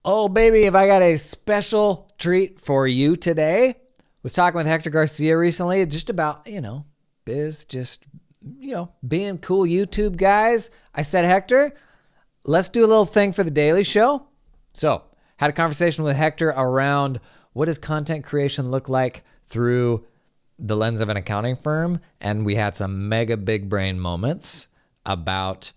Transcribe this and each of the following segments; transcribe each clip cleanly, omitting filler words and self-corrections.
Oh, baby, have I got a special treat for you today. Was talking with Hector Garcia recently just about, biz, just, being cool YouTube guys. I said, Hector, let's do a little thing for the Daily Show. So, had a conversation with Hector around what does content creation look like through the lens of an accounting firm, and we had some mega big brain moments about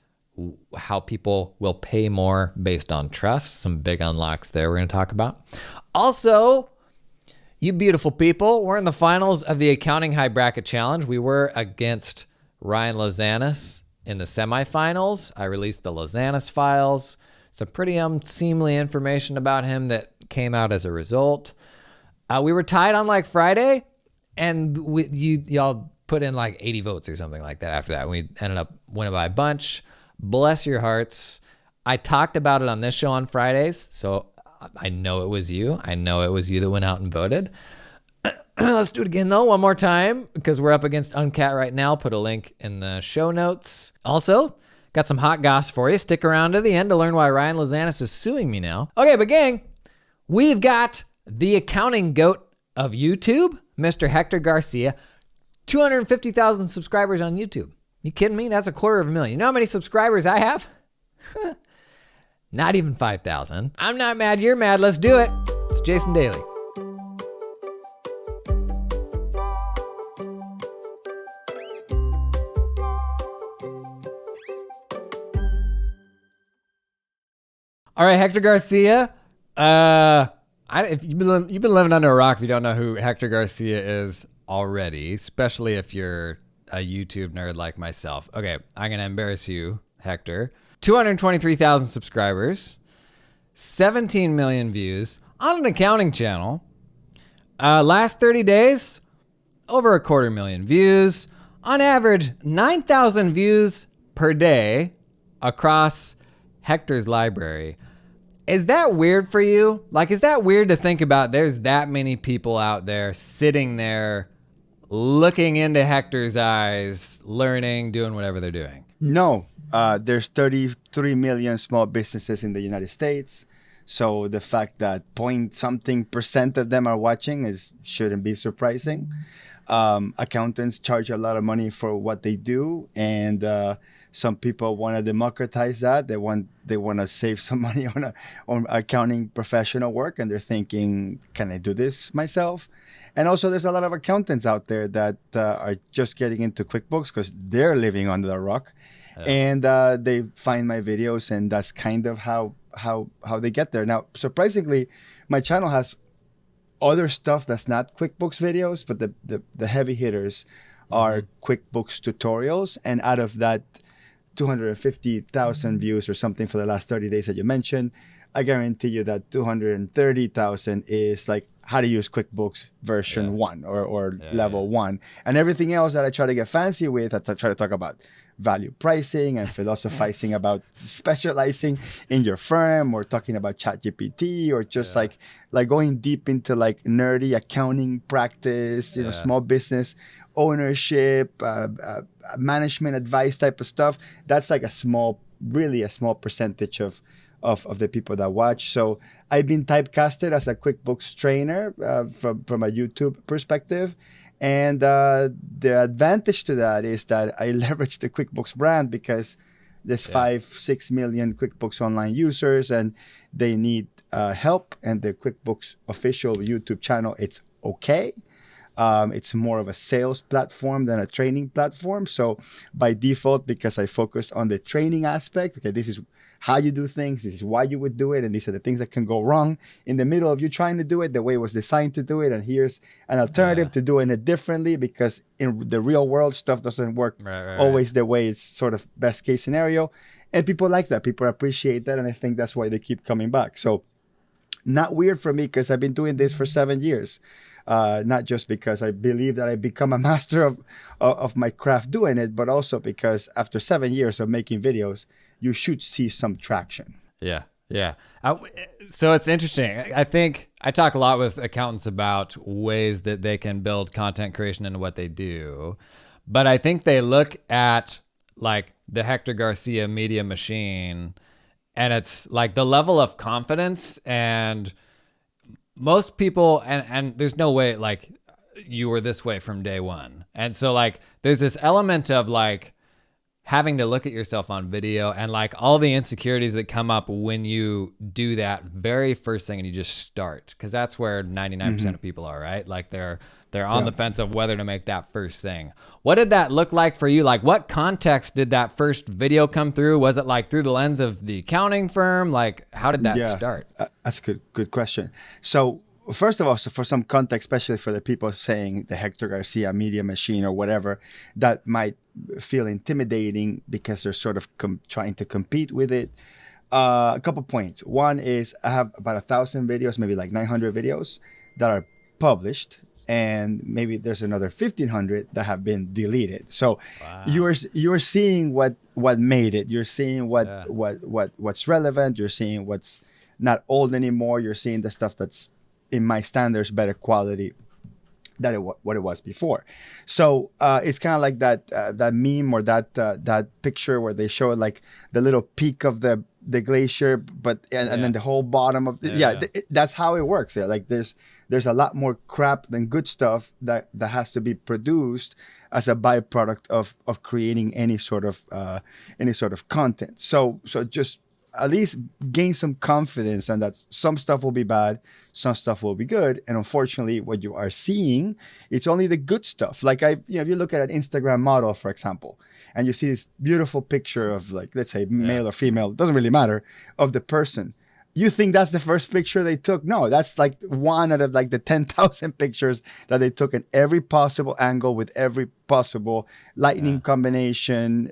how people will pay more based on trust. Some big unlocks there we're going to talk about. Also, you beautiful people, we're in the finals of the Accounting High Bracket Challenge. We were against Ryan Lozanis in the semifinals. I released the Lozanis files. Some pretty unseemly information about him that came out as a result. We were tied on like Friday, and y'all put in like 80 votes or something like that after that. We ended up winning by a bunch. Bless your hearts. I talked about it on this show on Fridays, so I know it was you. I know it was you that went out and voted. Let's do it again, though, one more time, because we're up against Uncat right now. Put a link in the show notes. Also, got some hot goss for you. Stick around to the end to learn why Ryan Lozanis is suing me now. Okay, but gang, we've got the accounting goat of YouTube, Mr. Hector Garcia. 250,000 subscribers on YouTube. You kidding me? That's 250,000. You know how many subscribers I have? Not even 5,000. I'm not mad. You're mad. Let's do it. It's Jason Daly. All right, Hector Garcia. If you've been living under a rock if you don't know who Hector Garcia is already, especially if you're a YouTube nerd like myself. Okay, I'm going to embarrass you, Hector. 223,000 subscribers, 17 million views on an accounting channel. Last 30 days, over 250,000 views. On average, 9,000 views per day across Hector's library. Is that weird for you? Like, is that weird to think about? There's that many people out there sitting there looking into Hector's eyes, learning, doing whatever they're doing. No, there's 33 million small businesses in the United States. So the fact that point something percent of them are watching shouldn't be surprising. Accountants charge a lot of money for what they do, and some people want to democratize that. They want to save some money on accounting professional work, and they're thinking, can I do this myself? And also, there's a lot of accountants out there that are just getting into QuickBooks because they're living under the rock, and they find my videos, and that's kind of how they get there. Now, surprisingly, my channel has other stuff that's not QuickBooks videos, but the heavy hitters are QuickBooks tutorials, and out of that 250,000 views or something for the last 30 days that you mentioned, I guarantee you that 230,000 is like how to use QuickBooks version 1 or level 1. And everything else that I try to get fancy with, I try to talk about value pricing and philosophizing about specializing in your firm, or talking about ChatGPT, or just like going deep into like nerdy accounting practice, small business ownership, management advice type of stuff. That's like really a small percentage of the people that watch. So I've been typecasted as a QuickBooks trainer from a YouTube perspective. And the advantage to that is that I leverage the QuickBooks brand because there's 5-6 million QuickBooks online users, and they need help. And the QuickBooks official YouTube channel, it's okay. It's more of a sales platform than a training platform. So by default, because I focused on the training aspect, okay, this is how you do things, this is why you would do it, and these are the things that can go wrong in the middle of you trying to do it the way it was designed to do it, and here's an alternative to doing it differently, because in the real world, stuff doesn't work always the way it's sort of best case scenario. And people like that. People appreciate that, and I think that's why they keep coming back. So not weird for me, because I've been doing this for 7 years. Not just because I believe that I become a master of my craft doing it, but also because after 7 years of making videos, you should see some traction. Yeah. So it's interesting. I think I talk a lot with accountants about ways that they can build content creation into what they do. But I think they look at like the Hector Garcia media machine And it's like the level of confidence, and most people, and there's no way like you were this way from day one. And so like there's this element of like having to look at yourself on video and like all the insecurities that come up when you do that very first thing and you just start, because that's where 99% of people are, right? Like they're on the fence of whether to make that first thing. What did that look like for you? Like what context did that first video come through? Was it like through the lens of the accounting firm? Like how did that start? That's a good question. So first of all, so for some context, especially for the people saying the Hector Garcia media machine or whatever, that might feel intimidating because they're sort of trying to compete with it. A couple points. One is I have about 1,000 videos, maybe like 900 videos that are published, and maybe there's another 1,500 that have been deleted. So you're seeing what made it. You're seeing what's relevant. You're seeing what's not old anymore. You're seeing the stuff that's, in my standards, better quality than what it was before. So it's kind of like that meme or that picture where they show like the little peak of the glacier, but and then the whole bottom of that's how it works. Yeah, like there's a lot more crap than good stuff that has to be produced as a byproduct of creating any sort of content. So just at least gain some confidence, and that some stuff will be bad, some stuff will be good. And unfortunately, what you are seeing, it's only the good stuff. Like if you look at an Instagram model, for example, and you see this beautiful picture of like, let's say male or female, it doesn't really matter, of the person. You think that's the first picture they took? No, that's like one out of like the 10,000 pictures that they took in every possible angle with every possible lighting combination,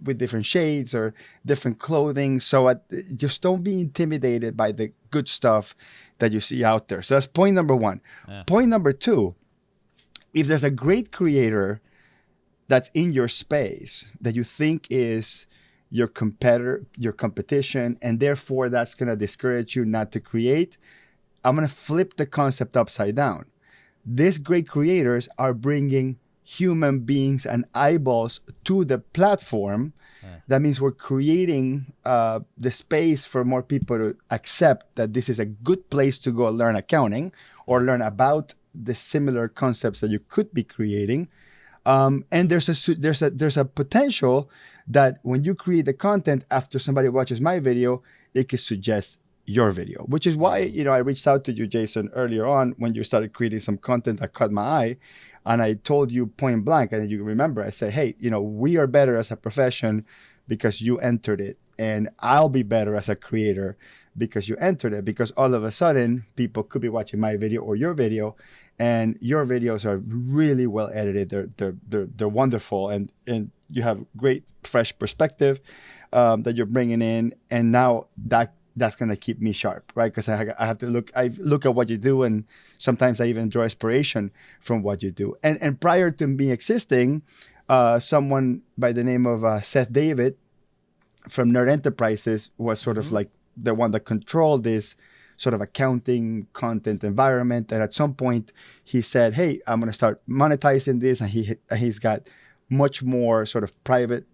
with different shades or different clothing. So just don't be intimidated by the good stuff that you see out there. So that's point number one. Yeah. Point number two, if there's a great creator that's in your space that you think is your competitor, your competition, and therefore that's going to discourage you not to create, I'm going to flip the concept upside down. These great creators are bringing human beings and eyeballs to the platform. That means we're creating the space for more people to accept that this is a good place to go learn accounting or learn about the similar concepts that you could be creating. And there's a potential that when you create the content after somebody watches my video, it could suggest your video, which is why I reached out to you, Jason, earlier on when you started creating some content that caught my eye. And I told you point blank, and you remember, I said, hey, we are better as a profession because you entered it. And I'll be better as a creator because you entered it. Because all of a sudden, people could be watching my video or your video, and your videos are really well edited. They're wonderful, and you have great, fresh perspective that you're bringing in. And now that's going to keep me sharp, right? Because I have to look at what you do, and sometimes I even draw inspiration from what you do. And prior to me existing, someone by the name of Seth David from Nerd Enterprises was sort of like the one that controlled this sort of accounting content environment. And at some point he said, hey, I'm going to start monetizing this. And he's got much more sort of private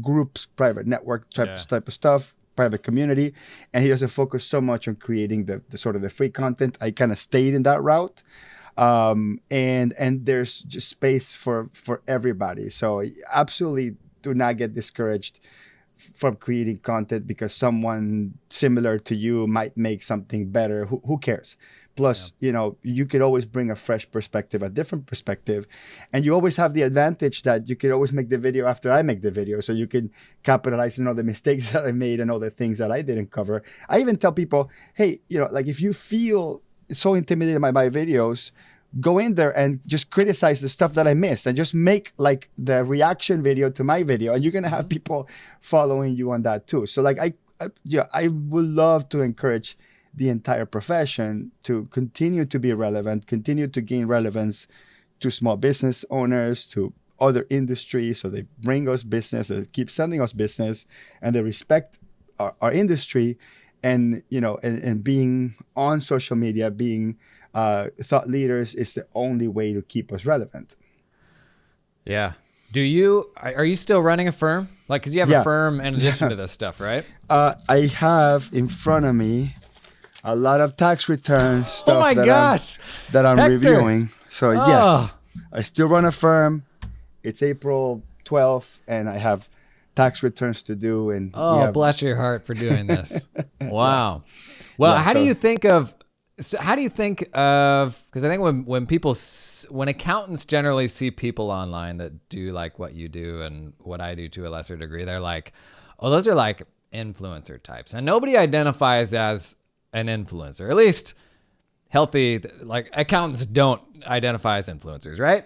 groups, private network type of stuff, private community, and he doesn't focus so much on creating the sort of the free content. I kind of stayed in that route, and there's just space for everybody. So absolutely do not get discouraged from creating content because someone similar to you might make something better. Who cares? Plus, you could always bring a fresh perspective, a different perspective. And you always have the advantage that you could always make the video after I make the video. So you can capitalize on all the mistakes that I made and all the things that I didn't cover. I even tell people, hey, like if you feel so intimidated by my videos, go in there and just criticize the stuff that I missed and just make like the reaction video to my video. And you're going to have people following you on that too. So like I would love to encourage the entire profession to continue to be relevant, continue to gain relevance to small business owners, to other industries. So they bring us business, they keep sending us business, and they respect our industry. And, and being on social media, being thought leaders is the only way to keep us relevant. Yeah. Are you still running a firm? Like, because you have a Yeah. firm in addition to this stuff, right? I have in front of me a lot of tax return Oh stuff my gosh. that I'm Hector. reviewing. So Oh. yes, I still run a firm. It's April 12th, and I have tax returns to do. And Oh, bless your heart for doing this. Wow. Well, Yeah, how do so- you think of? So how do you think of? Because I think when accountants generally see people online that do like what you do and what I do to a lesser degree, they're like, oh, those are like influencer types, and nobody identifies as an influencer. At least healthy, like accountants don't identify as influencers, right?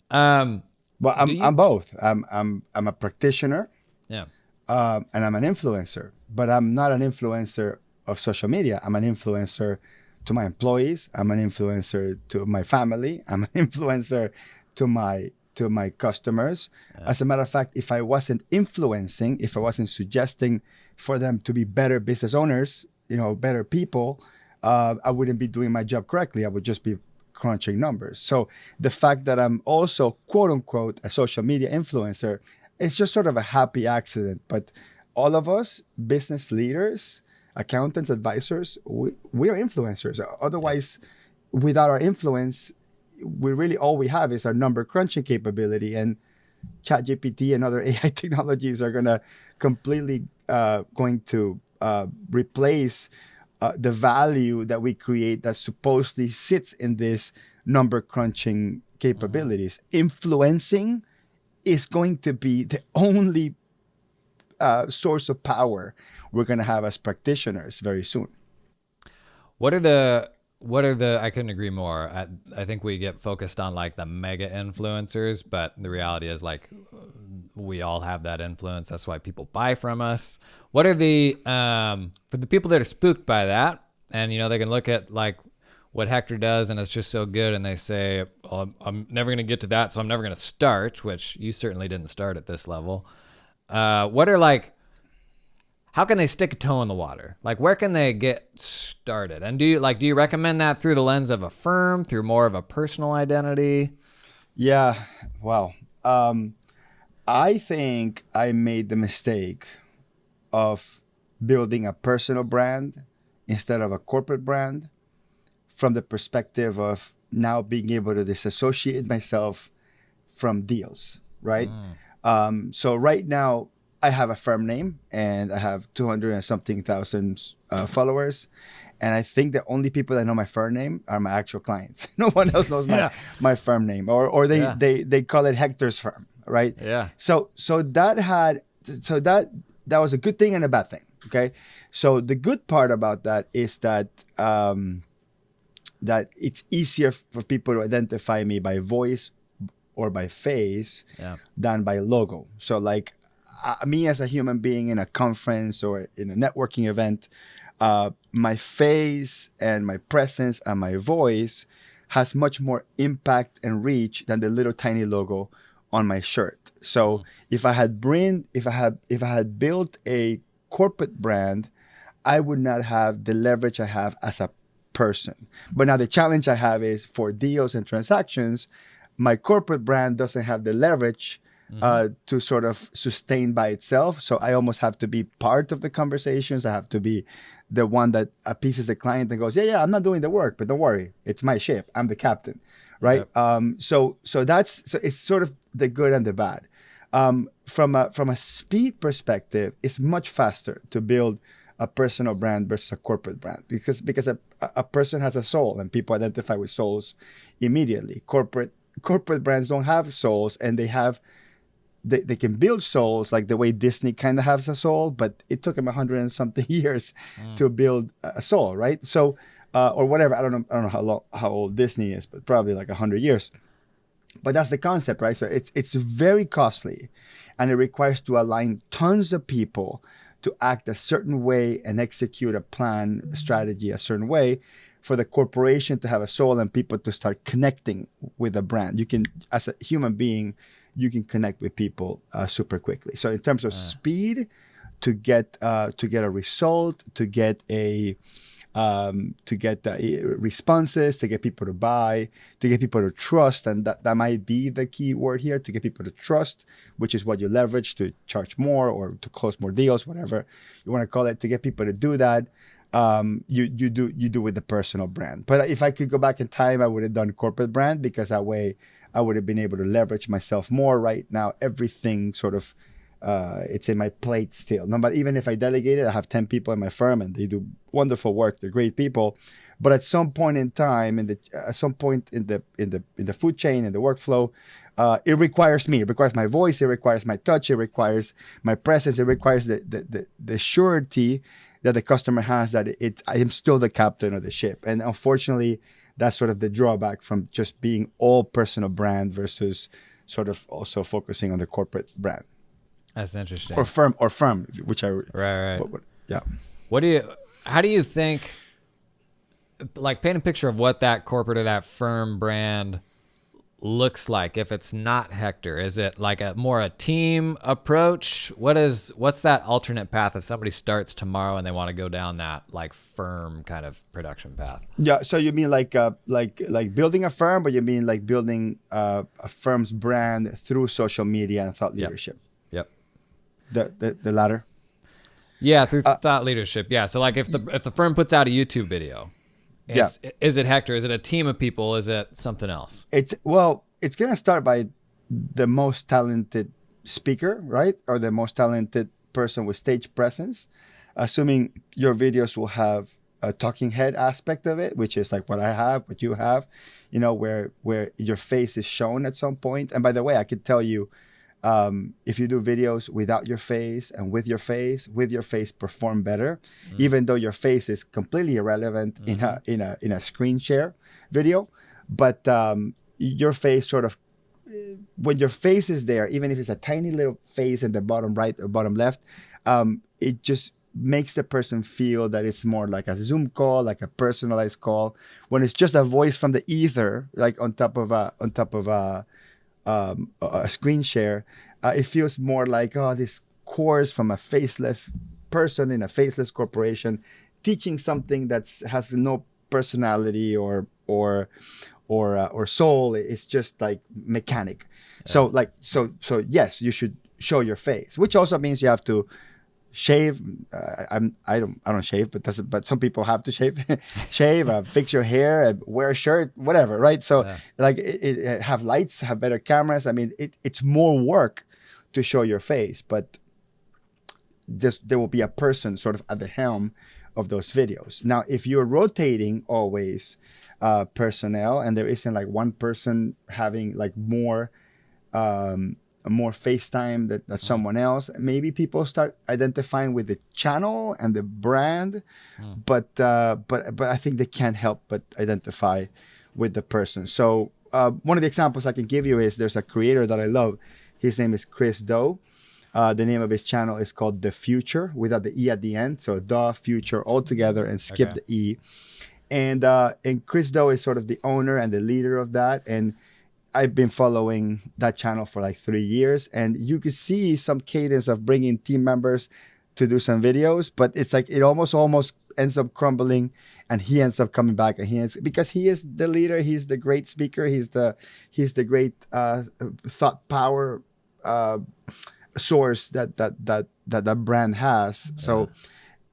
Well, I'm both. I'm a practitioner, Yeah. and I'm an influencer. But I'm not an influencer of social media. I'm an influencer to my employees. I'm an influencer to my family. I'm an influencer to my customers. Yeah. As a matter of fact, if I wasn't influencing, if I wasn't suggesting for them to be better business owners, better people, I wouldn't be doing my job correctly. I would just be crunching numbers. So the fact that I'm also, quote unquote, a social media influencer, it's just sort of a happy accident. But all of us, business leaders, accountants, advisors, we are influencers. Otherwise, without our influence, all we have is our number crunching capability, and ChatGPT and other AI technologies are gonna completely going to replace the value that we create that supposedly sits in this number crunching capabilities. Influencing is going to be the only source of power we're going to have as practitioners very soon. What are the I couldn't agree more. I think we get focused on like the mega influencers, but the reality is like we all have that influence. That's why people buy from us. What are the for the people that are spooked by that, and they can look at like what Hector does and it's just so good, and they say, oh, I'm never going to get to that, so I'm never going to start, which you certainly didn't start at this level. What are like, how can they stick a toe in the water? Like, where can they get started? And do you recommend that through the lens of a firm, through more of a personal identity? Yeah. Wow. I think I made the mistake of building a personal brand instead of a corporate brand, from the perspective of now being able to disassociate myself from deals, right? So right now I have a firm name and I have 200 and something thousand followers. And I think the only people that know my firm name are my actual clients. No one else knows my firm name, or they call it Hector's firm, right? Yeah. So that was a good thing and a bad thing. Okay. So the good part about that is that that it's easier for people to identify me by voice or by face than by logo. So like me as a human being in a conference or in a networking event, my face and my presence and my voice has much more impact and reach than the little tiny logo on my shirt. So if I had built a corporate brand, I would not have the leverage I have as a person. But now the challenge I have is for deals and transactions, my corporate brand doesn't have the leverage to sort of sustain by itself. So I almost have to be part of the conversations. I have to be the one that appeases the client and goes, yeah, I'm not doing the work, but don't worry, it's my ship. I'm the captain, right? Yep. So it's sort of the good and the bad. From a speed perspective, it's much faster to build a personal brand versus a corporate brand because a person has a soul and people identify with souls immediately. Corporate brands don't have souls, and they can build souls like the way Disney kind of has a soul, but it took them 100 and something years to build a soul, right? So or whatever, I don't know how old Disney is, but probably like 100 years. But that's the concept, right? So it's very costly, and it requires to align tons of people to act a certain way and execute a plan, a strategy a certain way for the corporation to have a soul and people to start connecting with a brand. You can, as a human being, you can connect with people super quickly. So in terms of speed, to get a result, to get a to get the responses, to get people to buy, to get people to trust. And that might be the key word here, to get people to trust, which is what you leverage to charge more or to close more deals, whatever you want to call it. To get people to do that, you do with the personal brand. But if I could go back in time, I would have done corporate brand, because that way I would have been able to leverage myself more. Right now, everything sort of, it's in my plate still. No, but even if I delegate it, I have 10 people in my firm and they do wonderful work. They're great people. But at some point in time, at some point in the food chain, in the workflow, it requires me. It requires my voice. It requires my touch. It requires my presence. It requires the surety that the customer has that I am still the captain of the ship. And unfortunately, that's sort of the drawback from just being all personal brand versus sort of also focusing on the corporate brand. That's interesting. Or firm, which I right. Yeah. How do you think, like, paint a picture of what that corporate or that firm brand looks like if it's not Hector? Is it like a team approach? What's that alternate path if somebody starts tomorrow and they want to go down that like firm kind of production path? Yeah. So you mean like building a firm, but you mean like building a firm's brand through social media and thought leadership? Yep. The latter. Yeah, through thought leadership. Yeah. So like if the firm puts out a YouTube video, is it Hector? Is it a team of people? Is it something else? It's going to start by the most talented speaker, right? Or the most talented person with stage presence, assuming your videos will have a talking head aspect of it, which is like what I have, what you have, where your face is shown at some point. And by the way, I could tell you, if you do videos without your face and with your face perform better, even though your face is completely irrelevant in a screen share video. But your face sort of, when your face is there, even if it's a tiny little face in the bottom right or bottom left, it just makes the person feel that it's more like a Zoom call, like a personalized call. When it's just a voice from the ether, like on top of a screen share, it feels more like, this course from a faceless person in a faceless corporation teaching something that has no personality or soul. It's just like mechanic. Yeah. So yes, you should show your face, which also means you have to shave. I don't shave, but some people have to shave, fix your hair, wear a shirt, whatever, right? So like it have lights, have better cameras. I mean, it's more work to show your face, but there will be a person sort of at the helm of those videos. Now, if you're rotating always personnel and there isn't like one person having like more FaceTime than someone else, maybe people start identifying with the channel and the brand, but I think they can't help but identify with the person. So one of the examples I can give you is there's a creator that I love. His name is Chris Do. The name of his channel is called The Future, without the E at the end. So The Future all together and skip the E. And Chris Do is sort of the owner and the leader of that. And I've been following that channel for like 3 years. And you can see some cadence of bringing team members to do some videos. But it's like it almost ends up crumbling. And he ends up coming back. And because he is the leader. He's the great speaker. He's the great thought power source that brand has. So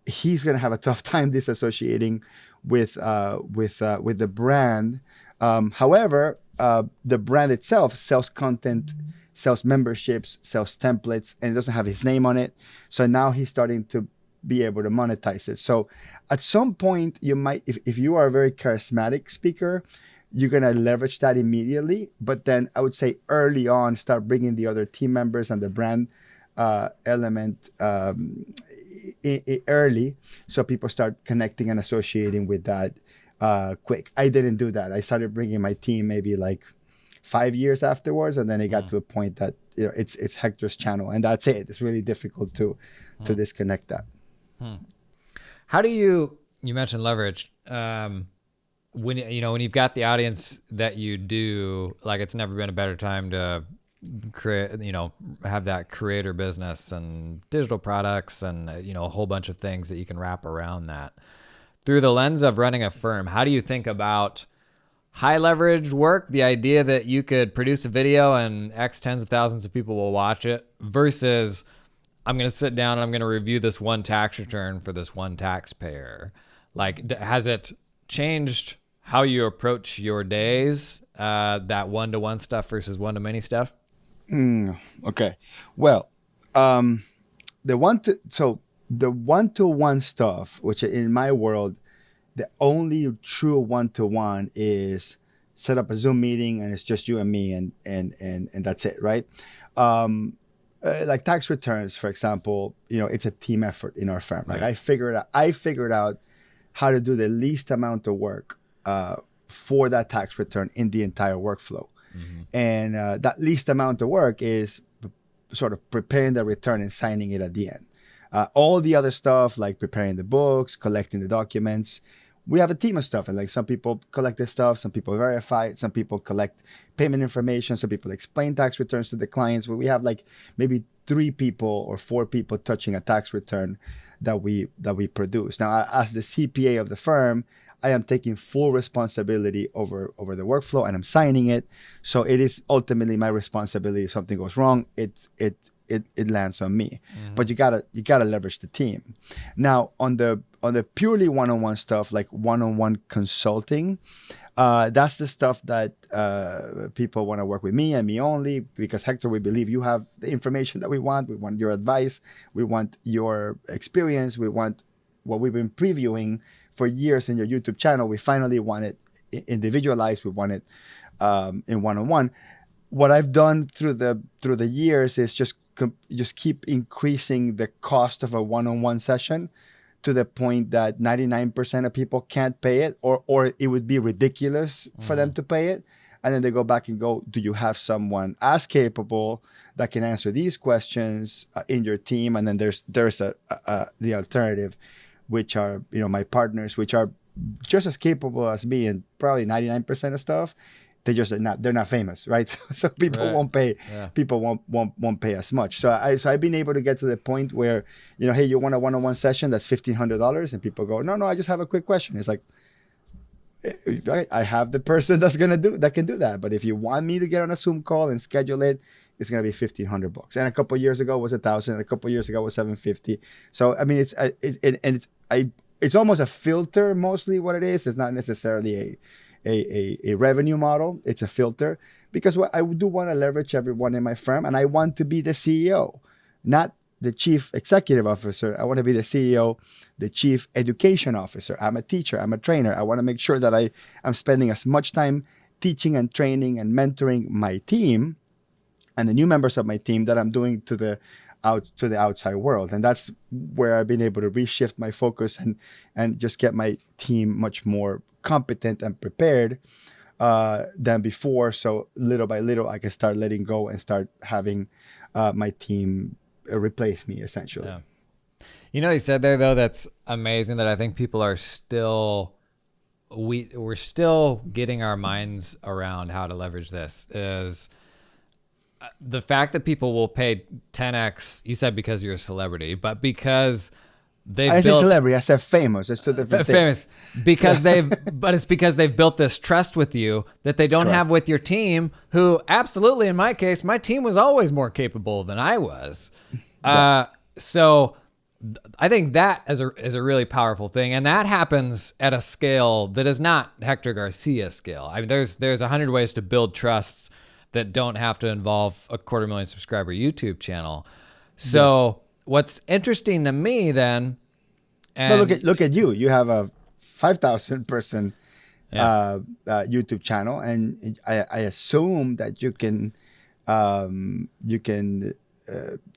he's gonna have a tough time disassociating with the brand. However, the brand itself sells content, sells memberships, sells templates, and it doesn't have his name on it. So now he's starting to be able to monetize it. So at some point, you might, if you are a very charismatic speaker, you're going to leverage that immediately. But then I would say early on, start bringing the other team members and the brand element early, so people start connecting and associating with that quick. I didn't do that. I started bringing my team maybe like 5 years afterwards, and then it got to a point that it's Hector's channel, and that's it. It's really difficult to disconnect that. How do you mentioned leverage? When you've got the audience that you do, like, it's never been a better time to create, have that creator business and digital products and a whole bunch of things that you can wrap around that. through the lens of running a firm, how do you think about high leverage work, the idea that you could produce a video and X tens of thousands of people will watch it, versus I'm going to sit down and I'm going to review this one tax return for this one taxpayer? Like, has it changed how you approach your days, that one-to-one stuff versus one-to-many stuff? Okay. Well, the one-to-one stuff, which in my world, the only true one-to-one is set up a Zoom meeting and it's just you and me and that's it, right? Like tax returns, for example, it's a team effort in our firm. Like I figured out how to do the least amount of work for that tax return in the entire workflow. And that least amount of work is sort of preparing the return and signing it at the end. All the other stuff, like preparing the books, collecting the documents, we have a team of stuff. And like some people collect this stuff, some people verify it, some people collect payment information, some people explain tax returns to the clients. But we have like maybe 3 people or 4 people touching a tax return that we produce. Now, as the CPA of the firm, I am taking full responsibility over the workflow and I'm signing it. So it is ultimately my responsibility. If something goes wrong, it lands on me. But you gotta leverage the team. Now on the purely one-on-one stuff, like one-on-one consulting, that's the stuff that people want to work with me and me only, because Hector, we believe you have the information that we want your advice, we want your experience, we want what we've been previewing for years in your YouTube channel. We finally want it individualized, we want it in one-on-one. What I've done through the years is just keep increasing the cost of a one-on-one session to the point that 99% of people can't pay it, or it would be ridiculous for them to pay it. And then they go back and go, do you have someone as capable that can answer these questions in your team? And then there's the alternative, which are my partners, which are just as capable as me and probably 99% of stuff. They're not famous, right? So people won't pay. Yeah. People won't pay as much. So I've been able to get to the point where, hey, you want a one-on-one session that's $1,500, and people go, no, I just have a quick question. It's like, I have the person that can do that. But if you want me to get on a Zoom call and schedule it, it's gonna be $1,500. And a couple of years ago it was $1,000. And a couple of years ago it was $750. So I mean, it's almost a filter. Mostly what it is. It's not necessarily a revenue model. It's a filter, because I do want to leverage everyone in my firm, and I want to be the CEO, not the chief executive officer. I want to be the CEO, the chief education officer. I'm a teacher, I'm a trainer. I want to make sure that I'm spending as much time teaching and training and mentoring my team and the new members of my team that I'm doing to the outside world. And that's where I've been able to reshift my focus and just get my team much more competent and prepared than before. So little by little, I can start letting go and start having my team replace me, essentially. Yeah. You said there, though, that's amazing, that I think people are still, we're still getting our minds around how to leverage this, is the fact that people will pay 10x, you said because you're a celebrity, but because I said celebrity, I said famous. It's two different things. Famous, because but it's because they've built this trust with you that they don't have with your team, who absolutely, in my case, my team was always more capable than I was. So I think that is a really powerful thing. And that happens at a scale that is not Hector Garcia scale. I mean, there's 100 ways to build trust that don't have to involve a 250,000 subscriber YouTube channel. So what's interesting to me then, but look at you. You have a 5,000 person YouTube channel, and I assume that you can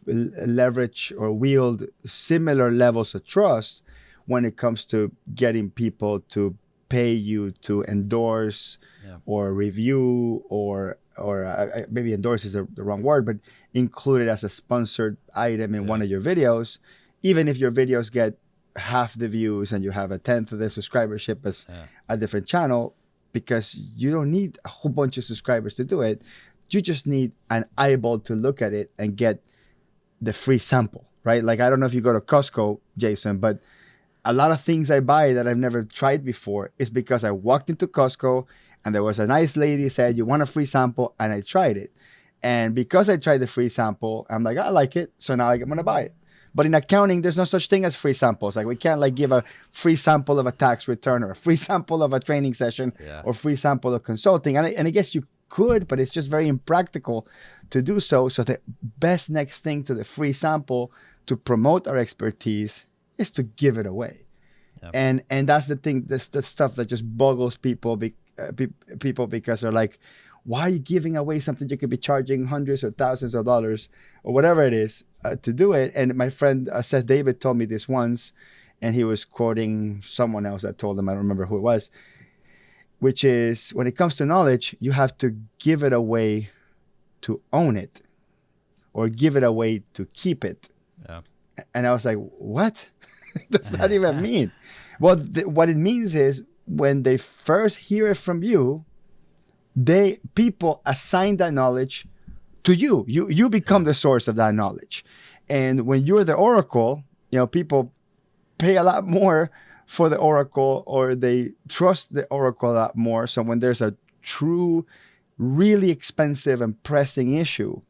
leverage or wield similar levels of trust when it comes to getting people to pay you to endorse or review or maybe endorse is the wrong word, but include it as a sponsored item in one of your videos, even if your videos get half the views and you have a 10th of the subscribership as a different channel, because you don't need a whole bunch of subscribers to do it. You just need an eyeball to look at it and get the free sample, right? Like, I don't know if you go to Costco, Jason, but a lot of things I buy that I've never tried before is because I walked into Costco and there was a nice lady said, you want a free sample? And I tried it. And because I tried the free sample, I'm like, I like it. So now I'm going to buy it. But in accounting, there's no such thing as free samples. Like we can't like give a free sample of a tax return or a free sample of a training session or free sample of consulting. And I guess you could, but it's just very impractical to do so. So the best next thing to the free sample to promote our expertise is to give it away. Yep. And that's the thing, that's the stuff that just boggles people because they're like, why are you giving away something you could be charging hundreds or thousands of dollars or whatever it is to do it? And my friend Seth David told me this once, and he was quoting someone else that told him, I don't remember who it was, which is when it comes to knowledge, you have to give it away to own it or give it away to keep it. Yeah. And I was like, what does that even mean? Well, what it means is when they first hear it from you, people assign that knowledge to you. You become the source of that knowledge. And when you're the oracle, people pay a lot more for the oracle, or they trust the oracle a lot more. So when there's a true, really expensive and pressing issue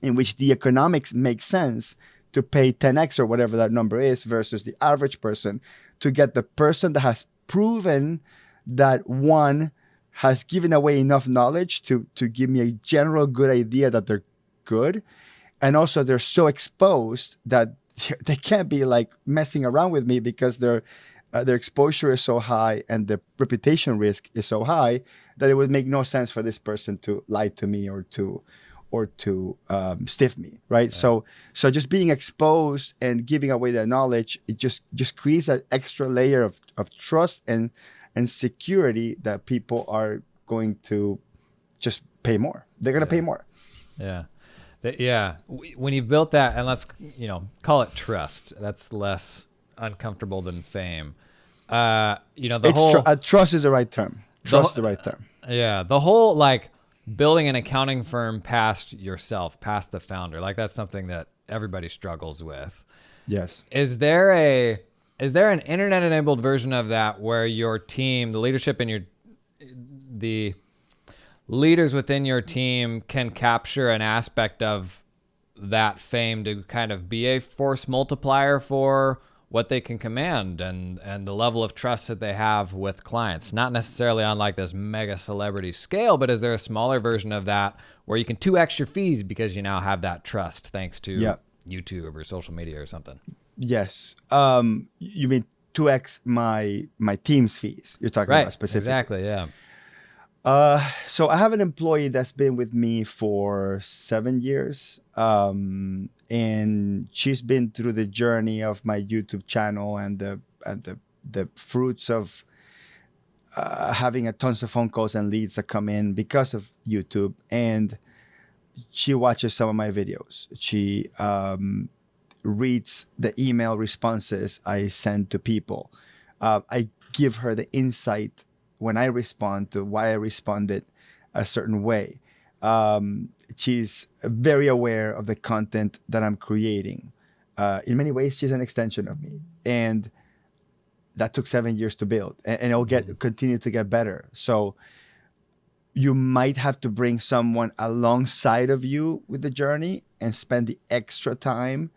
in which the economics make sense to pay 10x or whatever that number is versus the average person, to get the person that has proven that one has given away enough knowledge to give me a general good idea that they're good. And also they're so exposed that they can't be like messing around with me because their exposure is so high and the reputation risk is so high that it would make no sense for this person to lie to me or to stiff me, right? Yeah. So just being exposed and giving away that knowledge, it just creates that extra layer of trust and security that people are going to just pay more. They're going to pay more. Yeah. When you've built that, and let's, call it trust, that's less uncomfortable than fame. Trust is the right term. Trust is the right term. Yeah. The whole, like, building an accounting firm past yourself, past the founder, like that's something that everybody struggles with. Yes. Is there an internet-enabled version of that where your team, the leadership in the leaders within your team can capture an aspect of that fame to kind of be a force multiplier for what they can command and the level of trust that they have with clients? Not necessarily on like this mega celebrity scale, but is there a smaller version of that where you can 2x your fees because you now have that trust thanks to YouTube or social media or something? Yes. You mean 2x my team's fees? You're talking about specifically. Exactly. Yeah. So I have an employee that's been with me for 7 years. And she's been through the journey of my YouTube channel and the fruits of having a tons of phone calls and leads that come in because of YouTube. And she watches some of my videos. She reads the email responses I send to people. I give her the insight when I respond to why I responded a certain way. She's very aware of the content that I'm creating. In many ways, she's an extension of me. And that took 7 years to build. And it'll continue to get better. So you might have to bring someone alongside of you with the journey and spend the extra time,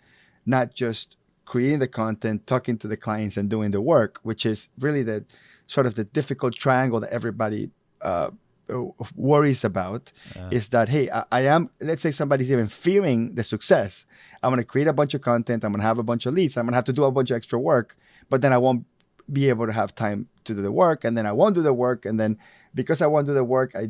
not just creating the content, talking to the clients and doing the work, which is really the sort of the difficult triangle that everybody worries about. Is that, hey, I am, let's say somebody's even fearing the success. I'm going to create a bunch of content. I'm going to have a bunch of leads. I'm going to have to do a bunch of extra work, but then I won't be able to have time to do the work. And then I won't do the work. And then because I won't do the work, I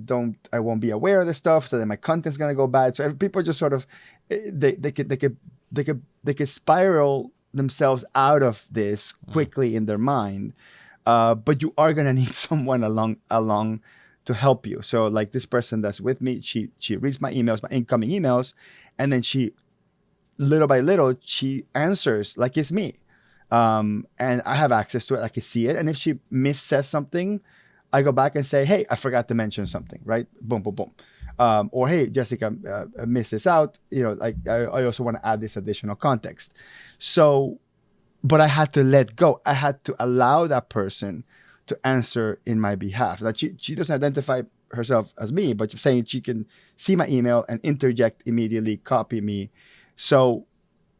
won't be aware of the stuff. So then my content's going to go bad. So people just sort of, they could spiral themselves out of this quickly in their mind. But you are going to need someone along to help you. So like this person that's with me, she reads my emails, my incoming emails, and then she, little by little, she answers like it's me. And I have access to it. I can see it. And if she missays something, I go back and say, hey, I forgot to mention something, right? Boom, boom, boom. Or, hey, Jessica, I missed this out. Like I also want to add this additional context. So but I had to let go. I had to allow that person to answer in my behalf. Like she doesn't identify herself as me, but saying she can see my email and interject immediately, copy me. So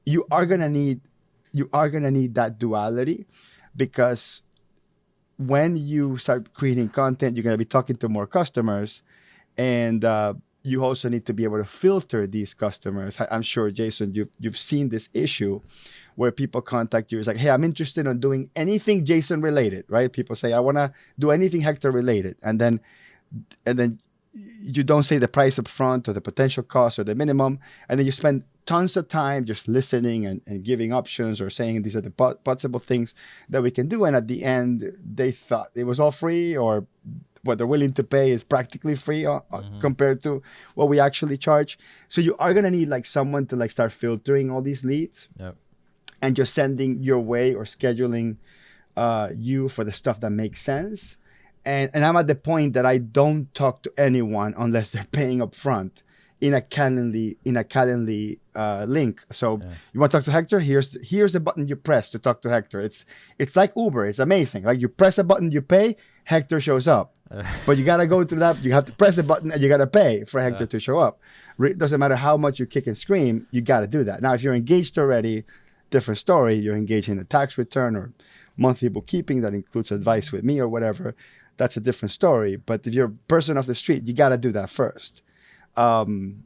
you are gonna need that duality, because when you start creating content, you're gonna be talking to more customers, and you also need to be able to filter these customers. I'm sure, Jason, you've seen this issue where people contact you. It's like, hey, I'm interested in doing anything Jason related, right? People say, I want to do anything Hector related. And then you don't say the price up front or the potential cost or the minimum. And then you spend tons of time just listening and giving options or saying these are the possible things that we can do. And at the end, they thought it was all free, or what they're willing to pay is practically free compared to what we actually charge. So you are going to need like someone to like start filtering all these leads. Yep. And just sending your way or scheduling you for the stuff that makes sense. And I'm at the point that I don't talk to anyone unless they're paying up front in a Calendly link. So you want to talk to Hector? Here's the button you press to talk to Hector. It's like Uber. It's amazing. Like you press a button, you pay, Hector shows up. But you got to go through that. You have to press the button and you got to pay for Hector to show up. It doesn't matter how much you kick and scream, you got to do that. Now, if you're engaged already, different story. You're engaged in a tax return or monthly bookkeeping that includes advice with me or whatever. That's a different story. But if you're a person off the street, you got to do that first. And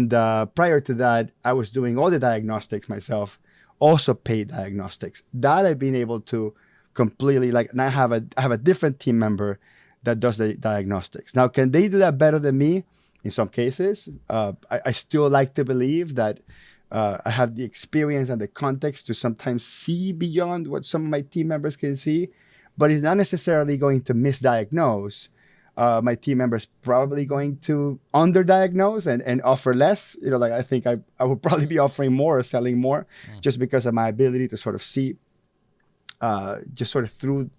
prior to that, I was doing all the diagnostics myself, also paid diagnostics. That I've been able to completely and I have a different team member that does the diagnostics. Now, can they do that better than me? In some cases, I still like to believe that I have the experience and the context to sometimes see beyond what some of my team members can see, but it's not necessarily going to misdiagnose. My team members probably going to underdiagnose and offer less. I think I would probably be offering more or selling more just because of my ability to sort of see just sort of through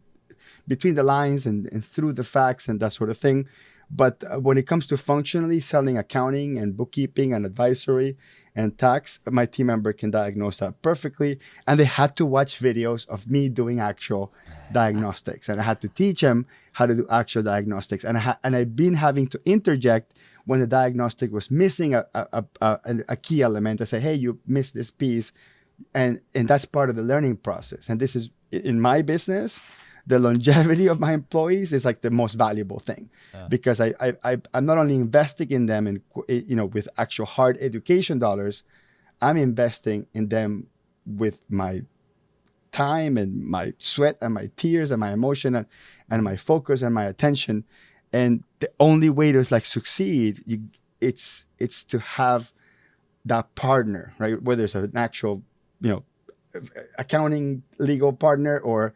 between the lines and through the facts and that sort of thing. But when it comes to functionally selling accounting and bookkeeping and advisory and tax, my team member can diagnose that perfectly. And they had to watch videos of me doing actual diagnostics. And I had to teach them how to do actual diagnostics. And I've been having to interject when the diagnostic was missing a key element. I say, hey, you missed this piece. And that's part of the learning process. And this is, in my business, the longevity of my employees is like the most valuable thing, because I'm not only investing in them and with actual hard education dollars, I'm investing in them with my time and my sweat and my tears and my emotion and my focus and my attention. And the only way to succeed, it's to have that partner, right? Whether it's an actual accounting legal partner or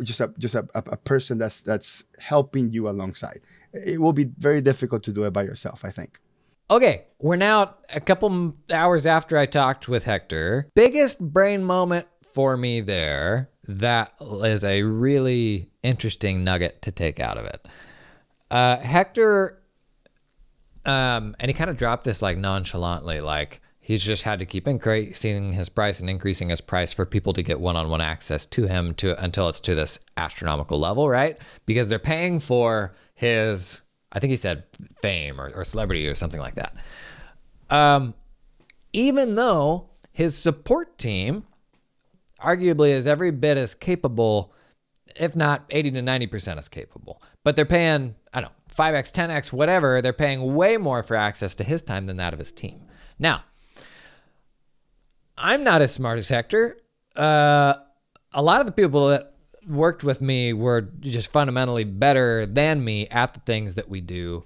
just a person that's helping you alongside. It will be very difficult to do it by yourself, I think. Okay, we're now a couple hours after I talked with Hector. Biggest brain moment for me there, that is a really interesting nugget to take out of it. Hector, and he kind of dropped this nonchalantly, he's just had to keep increasing his price and increasing his price for people to get one-on-one access to him until it's to this astronomical level, right? Because they're paying for his, I think he said fame or celebrity or something like that. Even though his support team arguably is every bit as capable, if not 80 to 90% as capable, but they're paying, 5x, 10x, whatever. They're paying way more for access to his time than that of his team. Now, I'm not as smart as Hector. A lot of the people that worked with me were just fundamentally better than me at the things that we do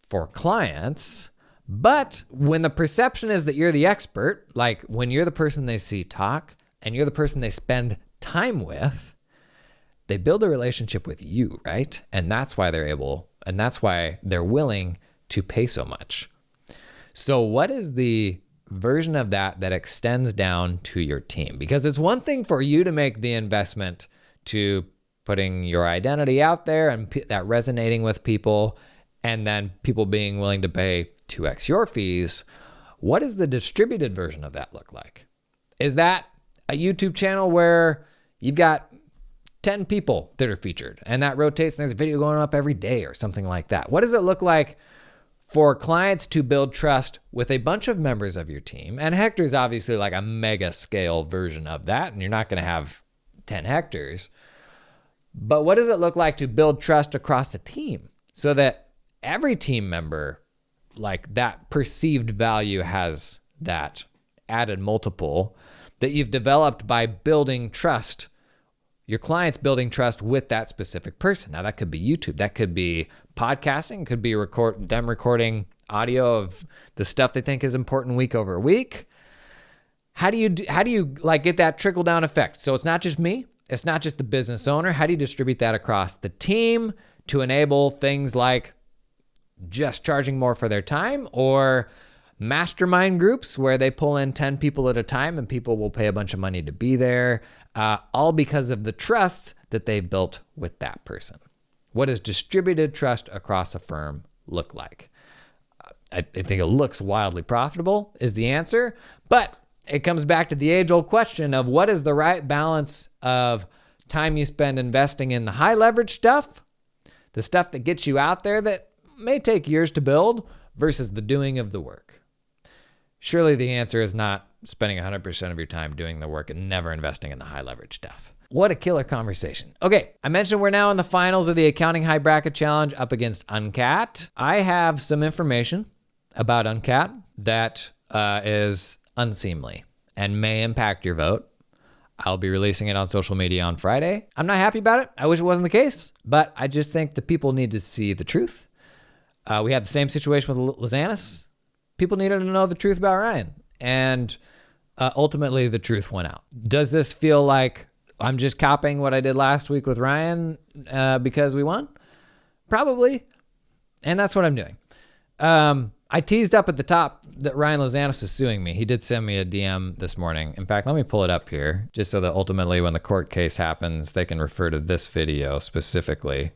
for clients. But when the perception is that you're the expert, when you're the person they see talk and you're the person they spend time with, they build a relationship with you, right? And that's why they're willing to pay so much. So what is the version of that extends down to your team? Because it's one thing for you to make the investment to putting your identity out there and that resonating with people, and then people being willing to pay 2x your fees. What does the distributed version of that look like? Is that a YouTube channel where you've got 10 people that are featured and that rotates and there's a video going up every day or something like that? What does it look like for clients to build trust with a bunch of members of your team? And Hector's obviously like a mega scale version of that, and you're not going to have 10 Hectors. But what does it look like to build trust across a team so that every team member, like that perceived value, has that added multiple that you've developed by building trust, your clients building trust with that specific person? Now that could be YouTube, that could be podcasting, it could be them recording audio of the stuff they think is important week over week. How do you like get that trickle down effect? So it's not just me, it's not just the business owner. How do you distribute that across the team to enable things like just charging more for their time, or mastermind groups where they pull in 10 people at a time and people will pay a bunch of money to be there, all because of the trust that they've built with that person? What does distributed trust across a firm look like? I think it looks wildly profitable is the answer, but it comes back to the age-old question of what is the right balance of time you spend investing in the high leverage stuff, the stuff that gets you out there that may take years to build, versus the doing of the work. Surely the answer is not spending 100% of your time doing the work and never investing in the high leverage stuff. What a killer conversation. Okay, I mentioned we're now in the finals of the Accounting High Bracket Challenge up against Uncat. I have some information about Uncat that is unseemly and may impact your vote. I'll be releasing it on social media on Friday. I'm not happy about it. I wish it wasn't the case, but I just think the people need to see the truth. We had the same situation with Lazanis. People needed to know the truth about Ryan, and ultimately the truth went out. Does this feel like I'm just copying what I did last week with Ryan because we won? Probably, and that's what I'm doing. I teased up at the top that Ryan Lazanis is suing me. He did send me a DM this morning. In fact, let me pull it up here just so that ultimately when the court case happens, they can refer to this video specifically.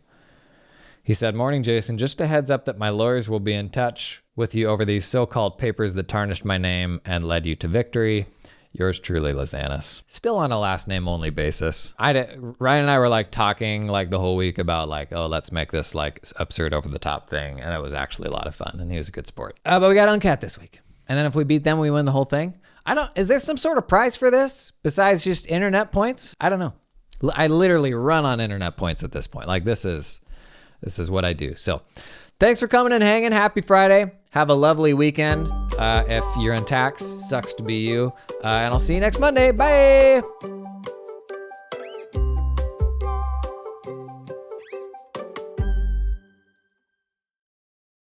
He said, "Morning, Jason. Just a heads up that my lawyers will be in touch with you over these so-called papers that tarnished my name and led you to victory. Yours truly, Lazanis." Still on a last name only basis. Ryan and I were like talking like the whole week about like, oh, let's make this like absurd over the top thing. And it was actually a lot of fun. And he was a good sport. But we got Uncat this week. And then if we beat them, we win the whole thing. Is there some sort of prize for this besides just internet points? I don't know. I literally run on internet points at this point. Like this is what I do. So thanks for coming and hanging. Happy Friday. Have a lovely weekend. If you're in tax, sucks to be you. And I'll see you next Monday. Bye.